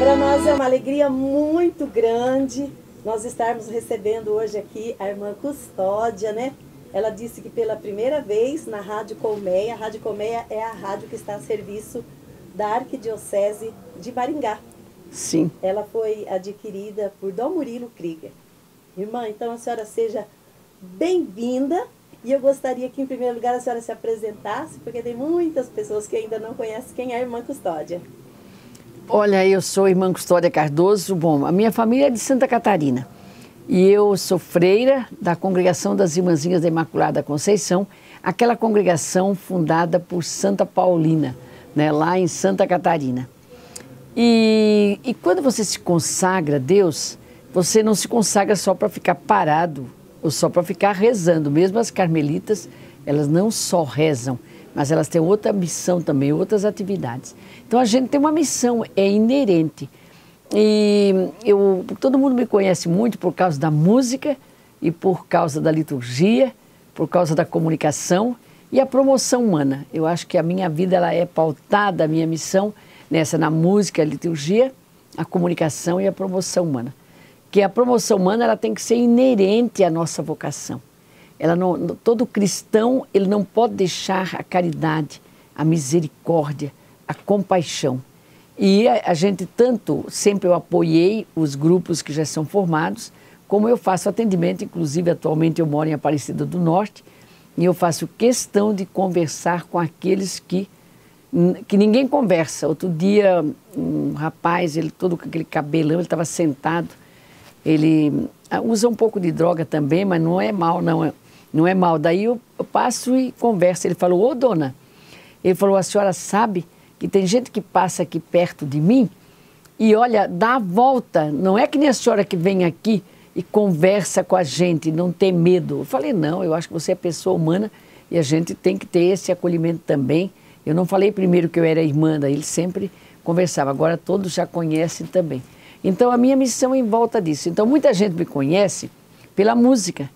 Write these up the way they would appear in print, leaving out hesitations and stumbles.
Para nós é uma alegria muito grande nós estarmos recebendo hoje aqui a irmã Custódia, né? Ela disse que pela primeira vez na Rádio Colmeia, a Rádio Colmeia é a rádio que está a serviço da Arquidiocese de Maringá. Sim. Ela foi adquirida por Dom Murilo Krieger. Irmã, então a senhora seja bem-vinda. E eu gostaria que, em primeiro lugar, a senhora se apresentasse, porque tem muitas pessoas que ainda não conhecem quem é a irmã Custódia. Olha, eu sou a irmã Custódia Cardoso. Bom, a minha família é de Santa Catarina. E eu sou freira da Congregação das Irmãzinhas da Imaculada Conceição, aquela congregação fundada por Santa Paulina, né, lá em Santa Catarina. E quando você se consagra a Deus, você não se consagra só para ficar parado ou só para ficar rezando. Mesmo as carmelitas, elas não só rezam, mas elas têm outra missão também, outras atividades. Então a gente tem uma missão, é inerente. E todo mundo me conhece muito por causa da música e por causa da liturgia, por causa da comunicação e a promoção humana. Eu acho que a minha vida ela é pautada, a minha missão, na música, a liturgia, a comunicação e a promoção humana. Que a promoção humana ela tem que ser inerente à nossa vocação. Todo cristão ele não pode deixar a caridade, a misericórdia, a compaixão. E a gente sempre eu apoiei os grupos que já são formados, como eu faço atendimento, inclusive atualmente eu moro em Aparecida do Norte, e eu faço questão de conversar com aqueles que ninguém conversa. Outro dia, um rapaz, ele todo com aquele cabelão, ele estava sentado, ele usa um pouco de droga também, mas não é mal, não é mal. Daí eu passo e converso. Ele falou, ô dona, ele falou, a senhora sabe que tem gente que passa aqui perto de mim e olha, dá a volta, não é que nem a senhora que vem aqui e conversa com a gente, não tem medo. Eu falei, não, eu acho que você é pessoa humana e a gente tem que ter esse acolhimento também. Eu não falei primeiro que eu era irmã, daí ele sempre conversava, agora todos já conhecem também. Então a minha missão é em volta disso. Então muita gente me conhece pela música,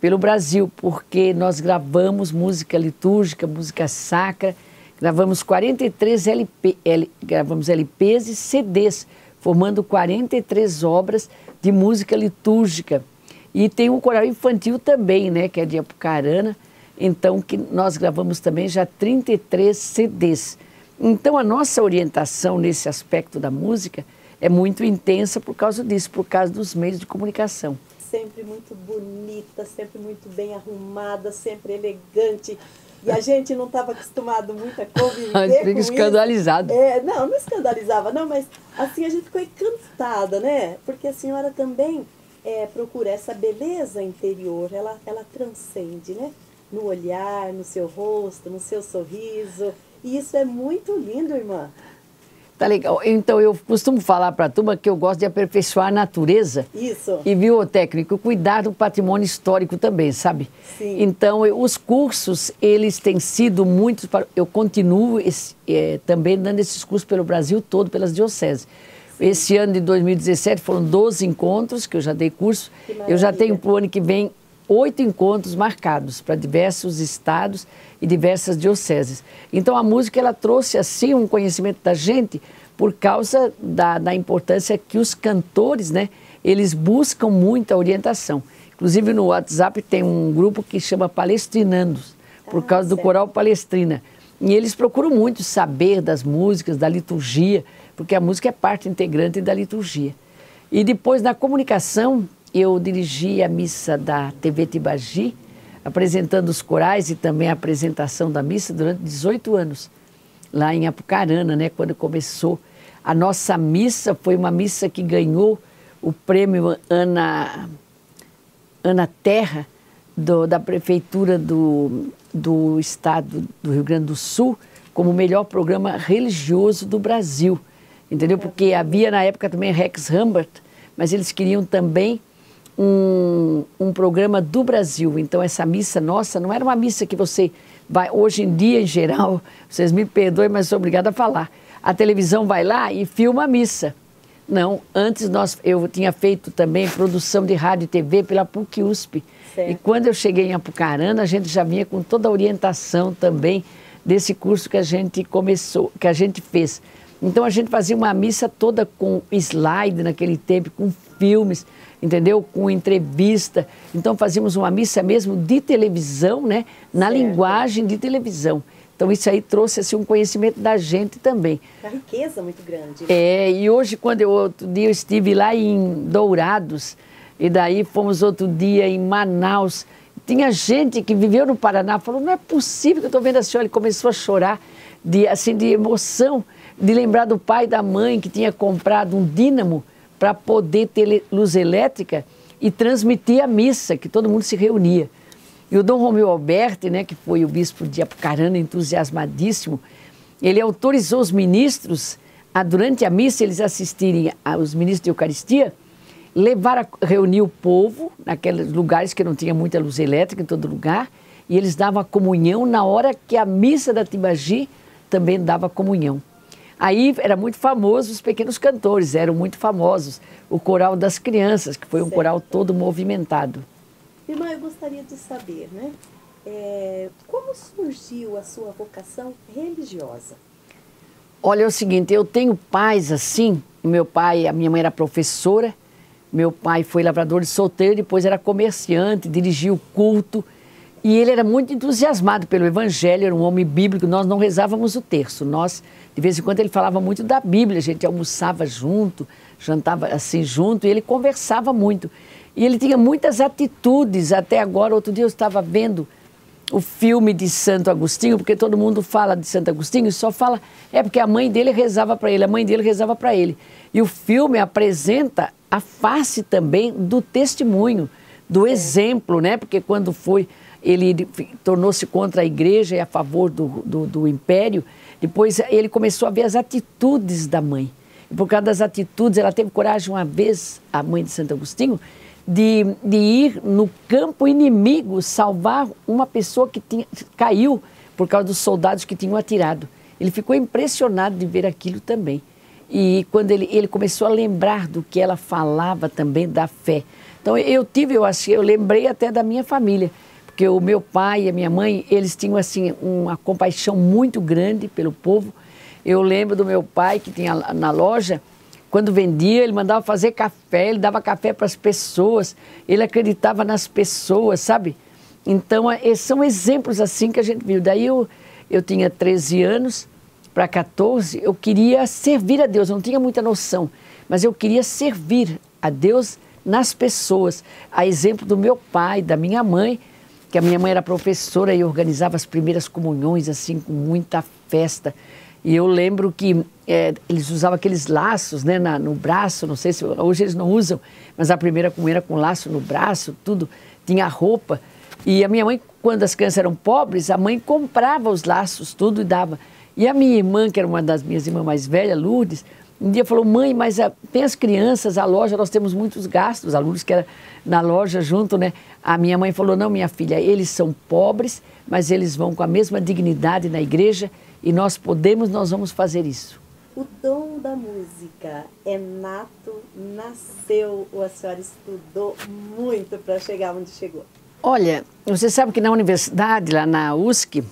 pelo Brasil, porque nós gravamos música litúrgica, música sacra, gravamos 43 gravamos LPs e CDs, formando 43 obras de música litúrgica. E tem um coral infantil também, né, que é de Apucarana, então que nós gravamos também já 33 CDs. Então a nossa orientação nesse aspecto da música é muito intensa por causa disso, por causa dos meios de comunicação. Sempre muito bonita, sempre muito bem arrumada, sempre elegante. E a gente não estava acostumado muito a conviver a gente fica escandalizado. Não escandalizava, não, mas assim a gente ficou encantada, né? Porque a senhora também procura essa beleza interior, ela transcende, né? No olhar, no seu rosto, no seu sorriso. E isso é muito lindo, irmã. Tá legal. Então, eu costumo falar para a turma que eu gosto de aperfeiçoar a natureza. Isso. E biotécnico, cuidar do patrimônio histórico também, sabe? Sim. Então, os cursos, eles têm sido muitos... Eu continuo também dando esses cursos pelo Brasil todo, pelas dioceses. Sim. Esse ano de 2017 foram 12 encontros que eu já dei curso. Eu já tenho para o ano que vem 8 encontros marcados para diversos estados e diversas dioceses. Então a música ela trouxe assim um conhecimento da gente por causa da importância que os cantores, né, eles buscam muita orientação. Inclusive no WhatsApp tem um grupo que chama Palestrinandos, por causa do coral Palestrina. E eles procuram muito saber das músicas, da liturgia, porque a música é parte integrante da liturgia. E depois na comunicação eu dirigi a missa da TV Tibagi, apresentando os corais e também a apresentação da missa durante 18 anos, lá em Apucarana, né, quando começou. A nossa missa foi uma missa que ganhou o prêmio Ana Terra, da Prefeitura do Estado do Rio Grande do Sul, como o melhor programa religioso do Brasil, entendeu? Porque havia na época também Rex Rambert, mas eles queriam também um programa do Brasil. Então essa missa nossa não era uma missa que você vai, hoje em dia em geral, vocês me perdoem, mas sou obrigada a falar, a televisão vai lá e filma a missa. Não, antes eu tinha feito também produção de rádio e TV pela PUC-USP. E quando eu cheguei em Apucarana, a gente já vinha com toda a orientação também desse curso que a gente começou, que a gente fez. Então a gente fazia uma missa toda com slide naquele tempo, com filmes, entendeu? Com entrevista. Então fazíamos uma missa mesmo de televisão, né? Na linguagem de televisão. Então isso aí trouxe assim, um conhecimento da gente também. Uma riqueza muito grande. E hoje, outro dia eu estive lá em Dourados, e daí fomos outro dia em Manaus. Tinha gente que viveu no Paraná, falou, não é possível que eu estou vendo a senhora. Ele começou a chorar de emoção, de lembrar do pai e da mãe que tinha comprado um dínamo para poder ter luz elétrica e transmitir a missa, que todo mundo se reunia. E o Dom Romeu Alberti, né, que foi o bispo de Apucarana, entusiasmadíssimo, ele autorizou os ministros, durante a missa, eles assistirem aos ministros de Eucaristia, reunir o povo naqueles lugares que não tinha muita luz elétrica em todo lugar, e eles davam a comunhão na hora que a missa da Tibagi também dava comunhão. Aí era muito famoso, os pequenos cantores eram muito famosos, o coral das crianças, que foi um coral todo movimentado. Irmã, eu gostaria de saber, né, como surgiu a sua vocação religiosa? Olha, é o seguinte, eu tenho pais assim, a minha mãe era professora, meu pai foi lavrador de solteiro, depois era comerciante, dirigia o culto, e ele era muito entusiasmado pelo Evangelho, era um homem bíblico, nós não rezávamos o terço, de vez em quando ele falava muito da Bíblia, a gente almoçava junto, jantava assim junto, e ele conversava muito. E ele tinha muitas atitudes, até agora, outro dia eu estava vendo o filme de Santo Agostinho, porque todo mundo fala de Santo Agostinho e só fala, porque a mãe dele rezava para ele, a mãe dele rezava para ele. E o filme apresenta a face também do testemunho, do exemplo, né? Porque quando ele tornou-se contra a igreja e a favor do império, depois ele começou a ver as atitudes da mãe. E por causa das atitudes, ela teve coragem uma vez, a mãe de Santo Agostinho, de ir no campo inimigo salvar uma pessoa que caiu por causa dos soldados que tinham atirado. Ele ficou impressionado de ver aquilo também. E quando ele começou a lembrar do que ela falava também da fé. Então eu lembrei até da minha família, porque o meu pai e a minha mãe, eles tinham assim uma compaixão muito grande pelo povo. Eu lembro do meu pai que tinha na loja, quando vendia, ele mandava fazer café, ele dava café para as pessoas, ele acreditava nas pessoas, sabe? Então, são exemplos assim que a gente viu. Daí eu tinha 13 anos para 14, eu queria servir a Deus, eu não tinha muita noção, mas eu queria servir a Deus nas pessoas. A exemplo do meu pai, da minha mãe, que a minha mãe era professora e organizava as primeiras comunhões assim com muita festa. E eu lembro que eles usavam aqueles laços, né, no braço, não sei se hoje eles não usam, mas a primeira comunhão era com laço no braço, tudo, tinha roupa. E a minha mãe, quando as crianças eram pobres, a mãe comprava os laços, tudo e dava. E a minha irmã, que era uma das minhas irmãs mais velhas, Lourdes, um dia falou, mãe, mas tem as crianças, a loja, nós temos muitos gastos, a Lourdes que era na loja junto, né? A minha mãe falou, não, minha filha, eles são pobres, mas eles vão com a mesma dignidade na igreja e nós vamos fazer isso. O dom da música é nato, nasceu, ou a senhora estudou muito para chegar onde chegou? Olha, você sabe que na universidade, lá na USC,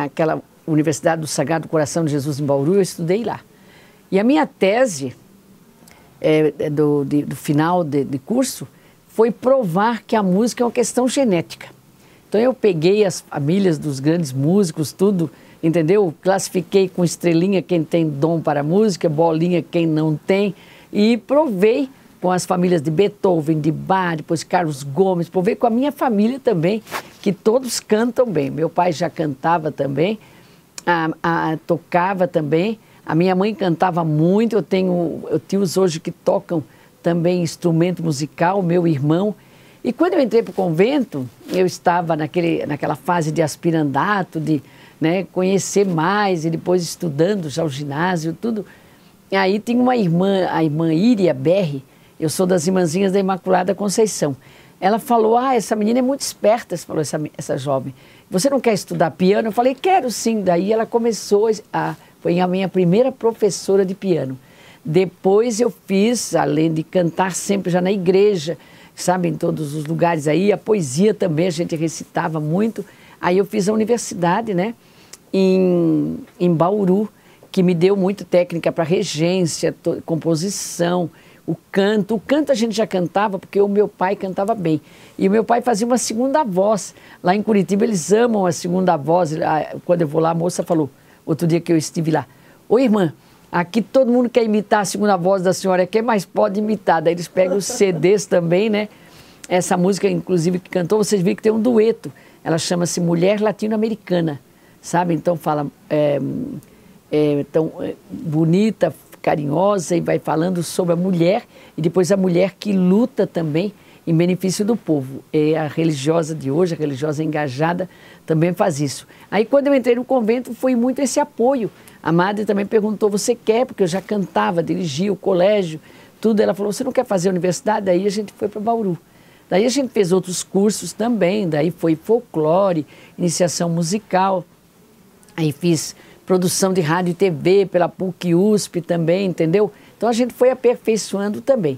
aquela Universidade do Sagrado Coração de Jesus em Bauru, eu estudei lá. E a minha tese do final de curso foi provar que a música é uma questão genética. Então eu peguei as famílias dos grandes músicos, tudo, entendeu? Classifiquei com estrelinha quem tem dom para a música, bolinha quem não tem, e provei com as famílias de Beethoven, de Bach, depois Carlos Gomes, provei com a minha família também, que todos cantam bem. Meu pai já cantava também, tocava também, a minha mãe cantava muito, eu tenho tios hoje que tocam também instrumento musical, meu irmão. E quando eu entrei para o convento, eu estava naquela fase de aspirandato, de conhecer mais, e depois estudando já o ginásio, tudo. E aí tinha uma irmã, a irmã Iria Berri, eu sou das Irmãzinhas da Imaculada Conceição. Ela falou, essa menina é muito esperta, falou essa jovem. Você não quer estudar piano? Eu falei, quero sim. Daí ela começou, foi a minha primeira professora de piano. Depois eu fiz, além de cantar sempre já na igreja, sabe, em todos os lugares aí, a poesia também a gente recitava muito. Aí eu fiz a universidade, né, em Bauru, que me deu muita técnica para regência, composição, o canto. O canto a gente já cantava porque o meu pai cantava bem. E o meu pai fazia uma segunda voz. Lá em Curitiba eles amam a segunda voz. Quando eu vou lá, a moça falou, outro dia que eu estive lá, ô irmã, aqui todo mundo quer imitar a segunda voz da senhora, quem mais pode imitar? Daí eles pegam os CDs também, né? Essa música, inclusive, que cantou, vocês viram que tem um dueto. Ela chama-se Mulher Latino-Americana, sabe? Então fala tão bonita, carinhosa, e vai falando sobre a mulher, e depois a mulher que luta também em benefício do povo. E a religiosa de hoje, a religiosa engajada, também faz isso. Aí quando eu entrei no convento, foi muito esse apoio. A madre também perguntou, você quer? Porque eu já cantava, dirigia o colégio, tudo. Ela falou, você não quer fazer a universidade? Daí a gente foi para Bauru. Daí a gente fez outros cursos também, daí foi folclore, iniciação musical. Aí fiz produção de rádio e TV pela PUC-USP também, entendeu? Então a gente foi aperfeiçoando também.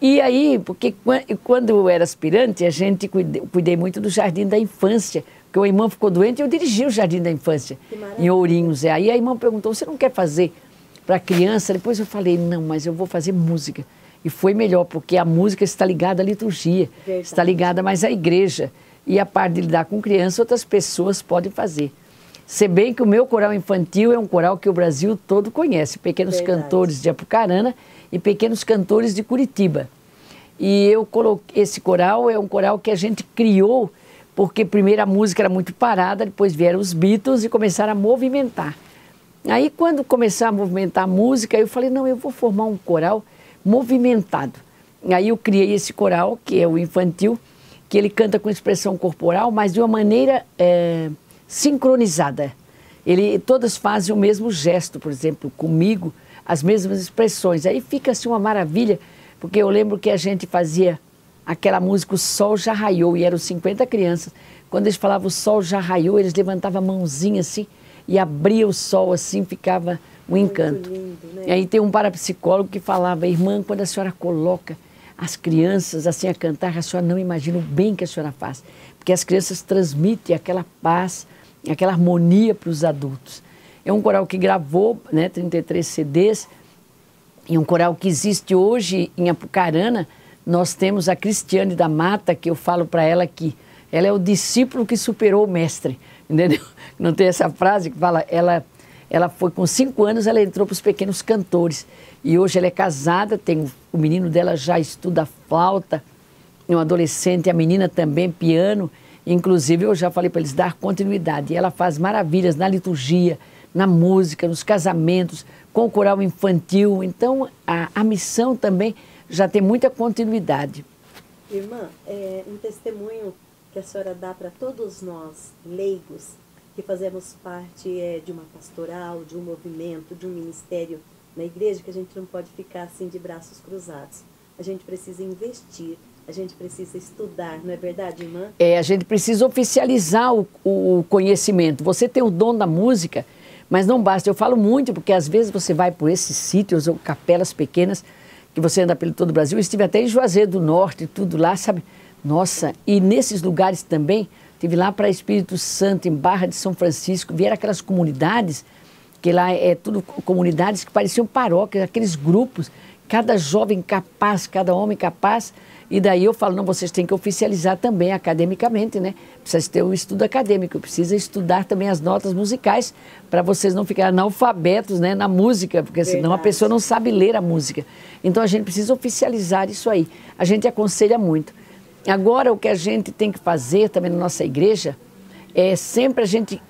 E aí, porque quando eu era aspirante, a gente cuidei muito do Jardim da Infância, porque a irmã ficou doente e eu dirigi o Jardim da Infância, em Ourinhos. Aí a irmã perguntou, você não quer fazer para criança? Depois eu falei, não, mas eu vou fazer música. E foi melhor, porque a música está ligada à liturgia, está ligada mais à igreja. E a parte de lidar com criança, outras pessoas podem fazer. Se bem que o meu coral infantil é um coral que o Brasil todo conhece, Pequenos Cantores de Apucarana e Pequenos Cantores de Curitiba. E eu coloquei, esse coral é um coral que a gente criou, porque primeiro a música era muito parada, depois vieram os Beatles e começaram a movimentar. Aí quando começaram a movimentar a música, eu falei, não, eu vou formar um coral movimentado. Aí eu criei esse coral, que é o infantil, que ele canta com expressão corporal, mas de uma maneira sincronizada. Todas fazem o mesmo gesto, por exemplo, comigo, as mesmas expressões. Aí fica assim uma maravilha, porque eu lembro que a gente fazia aquela música O Sol Já Raiou, e eram 50 crianças. Quando eles falavam O Sol Já Raiou, eles levantavam a mãozinha assim, e abria o sol assim, ficava um encanto. Muito lindo, né? E aí tem um parapsicólogo que falava, irmã, quando a senhora coloca as crianças assim a cantar, a senhora não imagina o bem que a senhora faz, porque as crianças transmitem aquela paz, aquela harmonia para os adultos. É um coral que gravou, né, 33 CDs, e um coral que existe hoje em Apucarana. Nós temos a Cristiane da Mata, que eu falo para ela que ela é o discípulo que superou o mestre, entendeu? Não tem essa frase que fala, ela foi com 5 anos, ela entrou para os Pequenos Cantores, e hoje ela é casada, o menino dela já estuda flauta, é um adolescente, a menina também, piano. Inclusive eu já falei para eles dar continuidade, e ela faz maravilhas na liturgia, na música, nos casamentos, com o coral infantil. Então a missão também já tem muita continuidade. Irmã, um testemunho que a senhora dá para todos nós, leigos, que fazemos parte de uma pastoral, de um movimento, de um ministério na igreja, que a gente não pode ficar assim de braços cruzados. A gente precisa investir, a gente precisa estudar, não é verdade, irmã? A gente precisa oficializar o conhecimento. Você tem o dom da música, mas não basta. Eu falo muito, porque às vezes você vai por esses sítios ou capelas pequenas, que você anda pelo todo o Brasil. Eu estive até em Juazeiro do Norte, tudo lá, sabe? Nossa, e nesses lugares também, estive lá para Espírito Santo, em Barra de São Francisco, vieram aquelas comunidades, que lá é tudo comunidades que pareciam paróquias, aqueles grupos, cada jovem capaz, cada homem capaz. E daí eu falo, não, vocês têm que oficializar também academicamente, né? Precisa ter um estudo acadêmico, precisa estudar também as notas musicais, para vocês não ficarem analfabetos, né, na música, porque senão a pessoa não sabe ler a música. Então a gente precisa oficializar isso aí. A gente aconselha muito. Agora o que a gente tem que fazer também na nossa igreja é sempre a gente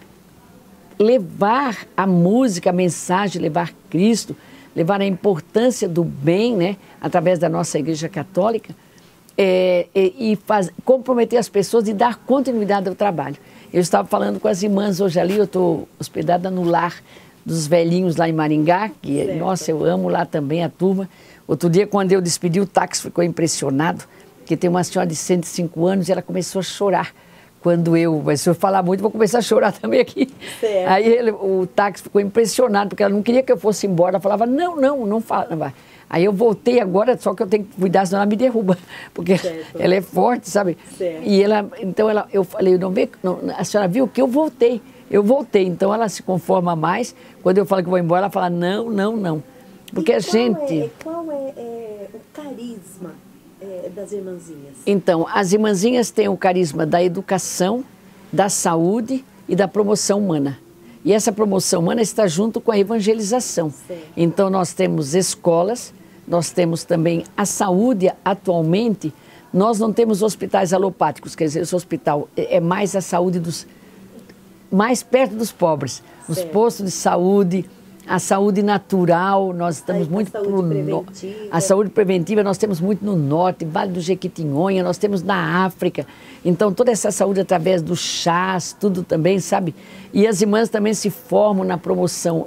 levar a música, a mensagem, levar Cristo, levar a importância do bem, né, através da nossa igreja católica, comprometer as pessoas e dar continuidade ao trabalho. Eu estava falando com as irmãs hoje ali, eu estou hospedada no lar dos velhinhos lá em Maringá, que, nossa, eu amo lá também a turma. Outro dia, quando eu despedi, o táxi ficou impressionado, porque tem uma senhora de 105 anos e ela começou a chorar. Mas se eu falar muito, vou começar a chorar também aqui. Certo. Aí o táxi ficou impressionado, porque ela não queria que eu fosse embora. Ela falava, não fala, não vai. Aí eu voltei agora, só que eu tenho que cuidar, senão ela me derruba, porque ela é forte, sabe? Certo. E eu falei, a senhora viu que eu voltei. eu voltei. Então ela se conforma mais. Quando eu falo que vou embora, ela fala não, não, não. Porque a gente... Qual é o carisma das irmãzinhas? Então, as irmãzinhas têm o carisma da educação, da saúde e da promoção humana. E essa promoção humana está junto com a evangelização. Sim. Então, nós temos escolas, nós temos também a saúde atualmente. Nós não temos hospitais alopáticos, quer dizer, esse hospital é mais a saúde mais perto dos pobres. Os postos de saúde, a saúde natural, nós estamos muito a saúde preventiva. A saúde preventiva nós temos muito no norte, Vale do Jequitinhonha, nós temos na África. Então, toda essa saúde através dos chás, tudo também, sabe? E as irmãs também se formam na promoção.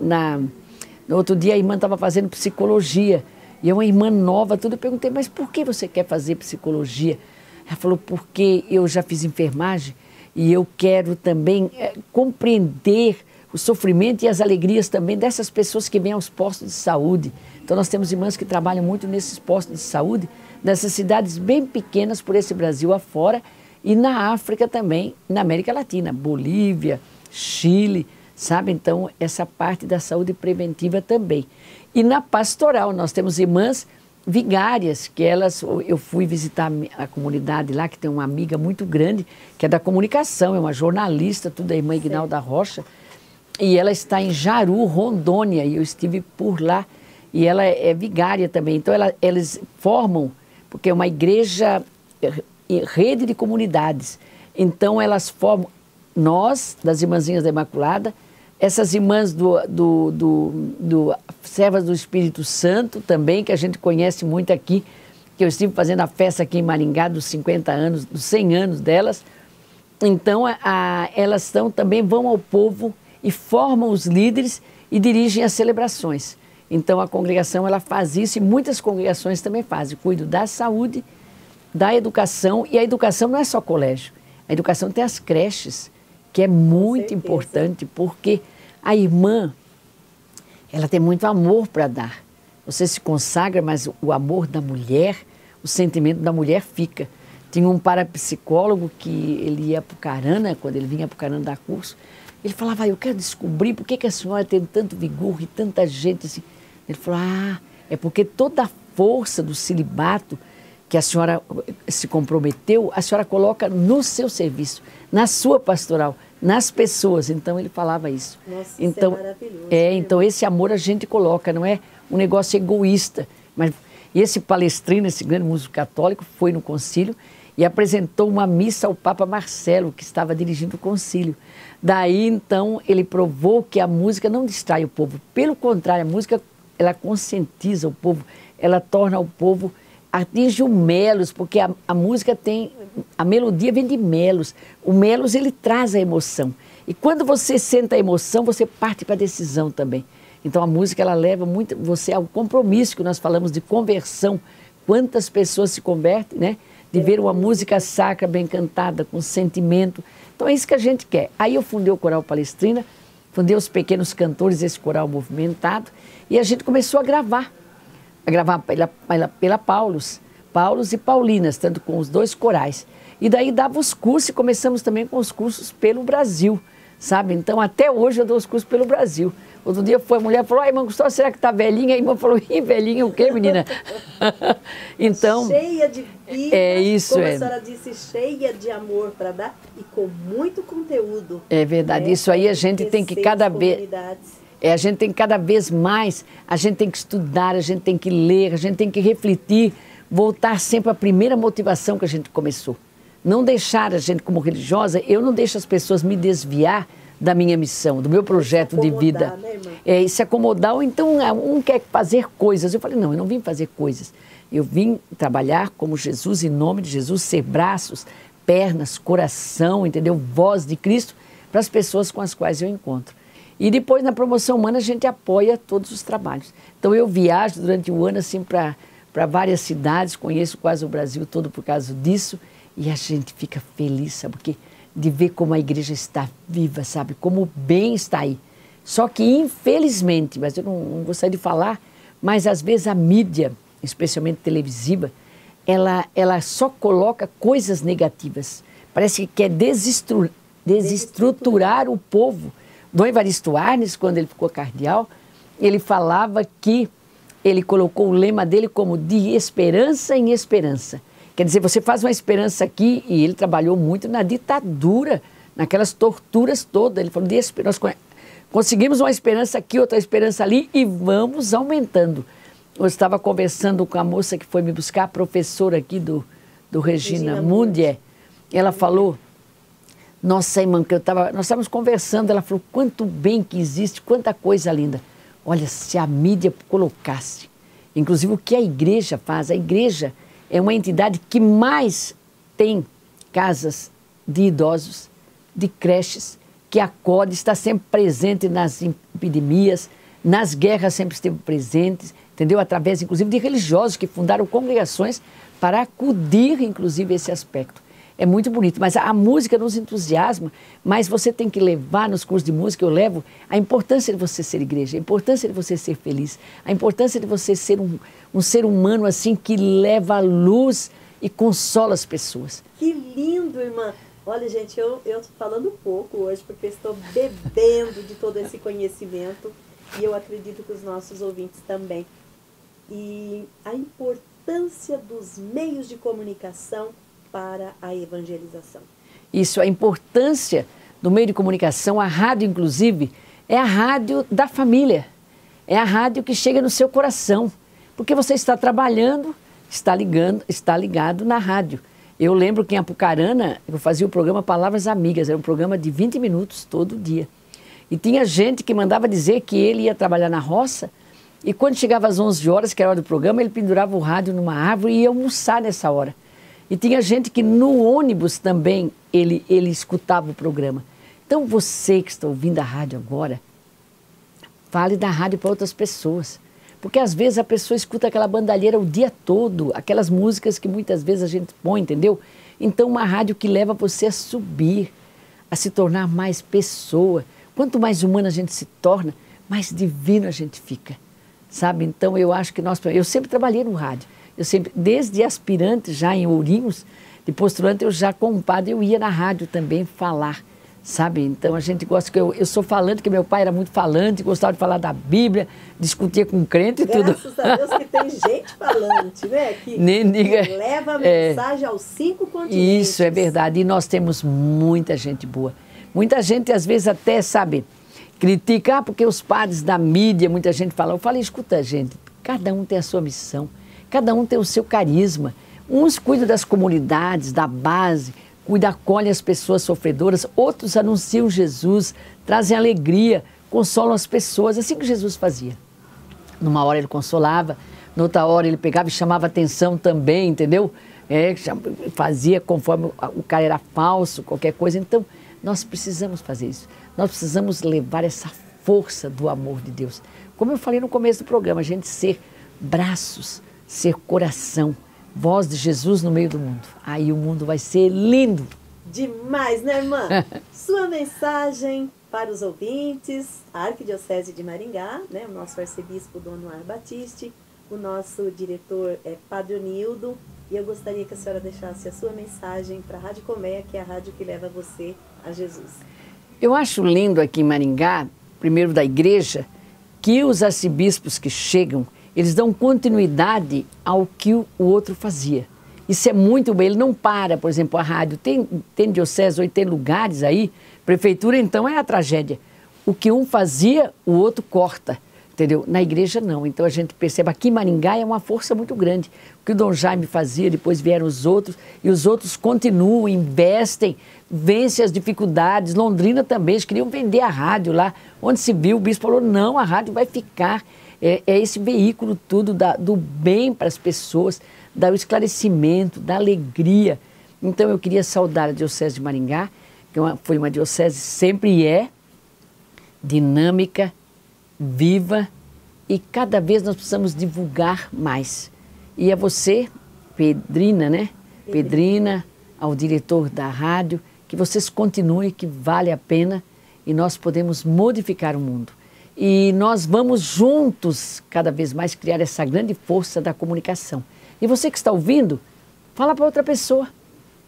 No outro dia, a irmã estava fazendo psicologia. E é uma irmã nova, tudo. Eu perguntei, mas por que você quer fazer psicologia? Ela falou, porque eu já fiz enfermagem e eu quero também compreender o sofrimento e as alegrias também dessas pessoas que vêm aos postos de saúde. Então, nós temos irmãs que trabalham muito nesses postos de saúde, nessas cidades bem pequenas por esse Brasil afora e na África também, na América Latina, Bolívia, Chile, sabe? Então, essa parte da saúde preventiva também. E na pastoral, nós temos irmãs vigárias, que eu fui visitar a comunidade lá, que tem uma amiga muito grande, que é da comunicação, é uma jornalista, tudo, a irmã Ignalda Rocha, e ela está em Jaru, Rondônia, e eu estive por lá, e ela é vigária também. Então, eles formam, porque é uma igreja, rede de comunidades. Então, elas formam, nós, das Irmãzinhas da Imaculada, essas irmãs do Servas do Espírito Santo também, que a gente conhece muito aqui, que eu estive fazendo a festa aqui em Maringá dos 50 anos, dos 100 anos delas. Então, elas também vão ao povo e formam os líderes e dirigem as celebrações. Então, a congregação ela faz isso e muitas congregações também fazem. Cuidam da saúde, da educação, e a educação não é só colégio. A educação tem as creches, que é muito importante, porque a irmã, ela tem muito amor para dar. Você se consagra, mas o amor da mulher, o sentimento da mulher fica. Tinha um parapsicólogo que ele ia para o Carana, quando ele vinha para o Carana dar curso, ele falava, eu quero descobrir por que a senhora tem tanto vigor e tanta gente assim. Ele falou, é porque toda a força do celibato que a senhora se comprometeu, a senhora coloca no seu serviço, na sua pastoral, nas pessoas. Então, ele falava isso. Nossa, então, isso é maravilhoso. Então, esse amor a gente coloca, não é um negócio egoísta. Mas esse palestrino, esse grande músico católico, foi no concílio e apresentou uma missa ao Papa Marcelo, que estava dirigindo o concílio. Daí, então, ele provou que a música não distrai o povo. Pelo contrário, a música, ela conscientiza o povo, ela torna o povo, atinge o melos, porque a música tem, a melodia vem de melos. O melos, ele traz a emoção. E quando você sente a emoção, você parte para a decisão também. Então, a música, ela leva muito você ao compromisso que nós falamos de conversão. Quantas pessoas se convertem, né? De ver uma música sacra, bem cantada, com sentimento. Então, é isso que a gente quer. Aí eu fundei o Coral Palestrina, fundei os Pequenos Cantores, esse coral movimentado, e a gente começou a gravar pela Paulos e Paulinas, tanto com os dois corais. E daí dava os cursos e começamos também com os cursos pelo Brasil, sabe? Então, até hoje eu dou os cursos pelo Brasil. Outro dia foi a mulher e falou, irmã Gustavo, será que está velhinha? A irmã falou, velhinha o quê, menina? Então, cheia de vida, isso, como a senhora disse, cheia de amor para dar e com muito conteúdo. É verdade, isso aí a gente tem que cada vez... a gente tem que cada vez mais, a gente tem que estudar, a gente tem que ler, a gente tem que refletir, voltar sempre à primeira motivação que a gente começou. Não deixar a gente como religiosa, eu não deixo as pessoas me desviar da minha missão, do meu projeto de vida. Né, irmã? Se acomodar, ou então um quer fazer coisas. Eu falei, não, eu não vim fazer coisas. Eu vim trabalhar como Jesus, em nome de Jesus, ser braços, pernas, coração, entendeu? Voz de Cristo para as pessoas com as quais eu encontro. E depois, na promoção humana, a gente apoia todos os trabalhos. Então, eu viajo durante o ano assim, para várias cidades, conheço quase o Brasil todo por causa disso, e a gente fica feliz, sabe? Porque de ver como a igreja está viva, sabe? Como o bem está aí. Só que, infelizmente, mas eu não gostaria de falar, mas às vezes a mídia, especialmente televisiva, ela só coloca coisas negativas. Parece que quer desestruturar o povo. Dom Evaristo Arnes, quando ele ficou cardeal, ele falava que ele colocou o lema dele como de esperança em esperança. Quer dizer, você faz uma esperança aqui, e ele trabalhou muito na ditadura, naquelas torturas todas. Ele falou, nós conseguimos uma esperança aqui, outra esperança ali, e vamos aumentando. Eu estava conversando com a moça que foi me buscar, a professora aqui do Regina Mundi. Ela falou, nossa, irmã, que nós estávamos conversando, ela falou, quanto bem que existe, quanta coisa linda. Olha, se a mídia colocasse, inclusive o que a igreja faz, a igreja é uma entidade que mais tem casas de idosos, de creches, que acolhe, está sempre presente nas epidemias, nas guerras sempre esteve presente, entendeu? Através, inclusive, de religiosos que fundaram congregações para acudir, inclusive, esse aspecto. É muito bonito, mas a música nos entusiasma, mas você tem que levar nos cursos de música, eu levo a importância de você ser igreja, a importância de você ser feliz, a importância de você ser um ser humano assim que leva a luz e consola as pessoas. Que lindo, irmã! Olha, gente, eu estou falando pouco hoje porque eu estou bebendo de todo esse conhecimento e eu acredito que os nossos ouvintes também. E a importância dos meios de comunicação para a evangelização. Isso, a importância do meio de comunicação, a rádio, inclusive, é a rádio da família. É a rádio que chega no seu coração. Porque você está trabalhando, está ligado na rádio. Eu lembro que em Apucarana, eu fazia o programa Palavras Amigas, era um programa de 20 minutos todo dia. E tinha gente que mandava dizer que ele ia trabalhar na roça, e quando chegava às 11 horas, que era a hora do programa, ele pendurava o rádio numa árvore e ia almoçar nessa hora. E tinha gente que no ônibus também ele escutava o programa. Então você que está ouvindo a rádio agora, fale da rádio para outras pessoas. Porque às vezes a pessoa escuta aquela bandalheira o dia todo, aquelas músicas que muitas vezes a gente põe, entendeu? Então uma rádio que leva você a subir, a se tornar mais pessoa. Quanto mais humana a gente se torna, mais divino a gente fica. Sabe? Então eu acho que eu sempre trabalhei no rádio. Eu sempre, desde aspirante já em Ourinhos, de postulante, eu já com o padre, eu ia na rádio também falar, sabe? Então a gente gosta, eu sou falante, que meu pai era muito falante, gostava de falar da Bíblia, discutia com crente e tudo. Graças a Deus que tem gente falante, né? Que leva a mensagem aos 5 continentes. Isso, é verdade. E nós temos muita gente boa. Muita gente, às vezes, até, sabe, critica, porque os padres da mídia, muita gente fala. Eu falei, escuta, gente, cada um tem a sua missão. Cada um tem o seu carisma. Uns cuidam das comunidades, da base, acolhem as pessoas sofredoras, outros anunciam Jesus, trazem alegria, consolam as pessoas, assim que Jesus fazia. Numa hora ele consolava, noutra hora ele pegava e chamava atenção também, entendeu? Fazia conforme o cara era falso, qualquer coisa. Então, nós precisamos fazer isso. Nós precisamos levar essa força do amor de Deus. Como eu falei no começo do programa, a gente ser braços, ser coração, voz de Jesus no meio do mundo. Aí o mundo vai ser lindo. Demais, né, irmã? Sua mensagem para os ouvintes, a Arquidiocese de Maringá, né, o nosso arcebispo Dom Anuar Batiste, o nosso diretor é Padre Onildo, e eu gostaria que a senhora deixasse a sua mensagem para a Rádio Colmeia, que é a rádio que leva você a Jesus. Eu acho lindo aqui em Maringá, primeiro da igreja, que os arcebispos que chegam, eles dão continuidade ao que o outro fazia. Isso é muito bem, ele não para, por exemplo, a rádio, tem diocese ou tem lugares aí, prefeitura então é a tragédia. O que um fazia, o outro corta, entendeu? Na igreja não, então a gente percebe, aqui em Maringá é uma força muito grande. O que o Dom Jaime fazia, depois vieram os outros, e os outros continuam, investem, vencem as dificuldades. Londrina também, eles queriam vender a rádio lá, onde se viu, o bispo falou, não, a rádio vai ficar. É esse veículo tudo do bem para as pessoas, do esclarecimento, da alegria. Então eu queria saudar a Diocese de Maringá, que foi uma diocese, sempre é, dinâmica, viva, e cada vez nós precisamos divulgar mais. E a você, Pedrina, né? Pedrina, ao diretor da rádio, que vocês continuem, que vale a pena, e nós podemos modificar o mundo. E nós vamos juntos, cada vez mais, criar essa grande força da comunicação. E você que está ouvindo, fala para outra pessoa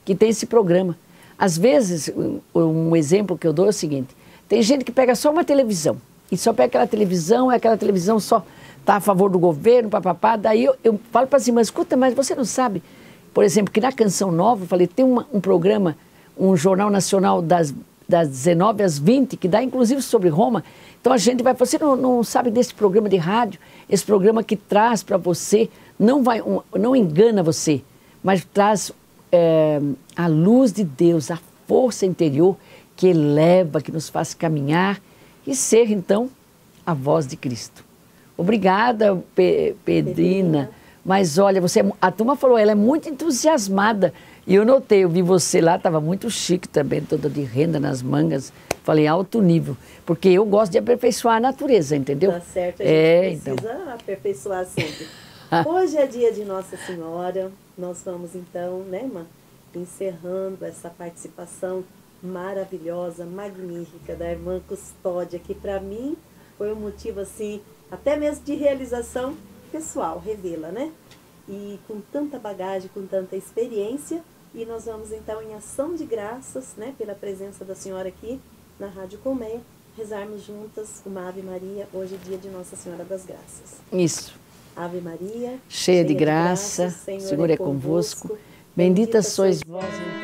que tem esse programa. Às vezes, um exemplo que eu dou é o seguinte, tem gente que pega só uma televisão, e só pega aquela televisão só está a favor do governo, papapá, daí eu falo para as irmãs, escuta, mas você não sabe, por exemplo, que na Canção Nova, eu falei, tem um programa, um jornal nacional das 19 às 20, que dá inclusive sobre Roma, então a gente vai, você não sabe desse programa de rádio, esse programa que traz para você, não engana você, mas traz a luz de Deus, a força interior que eleva, que nos faz caminhar e ser, então, a voz de Cristo. Obrigada, Pedrina. Mas olha, a turma falou, ela é muito entusiasmada. E eu notei, eu vi você lá, estava muito chique também, toda de renda nas mangas. Falei, alto nível. Porque eu gosto de aperfeiçoar a natureza, entendeu? Tá certo, a gente precisa aperfeiçoar sempre. Hoje é dia de Nossa Senhora. Nós vamos então, né, irmã, encerrando essa participação maravilhosa, magnífica da irmã Custódia, que para mim foi um motivo assim, até mesmo de realização pessoal, revê-la, né? E com tanta bagagem, com tanta experiência, e nós vamos então em ação de graças, né, pela presença da senhora aqui na Rádio Colmeia, rezarmos juntas uma Ave Maria, hoje é dia de Nossa Senhora das Graças. Isso. Ave Maria, cheia de graça, o Senhor é convosco, bendita sois vós entre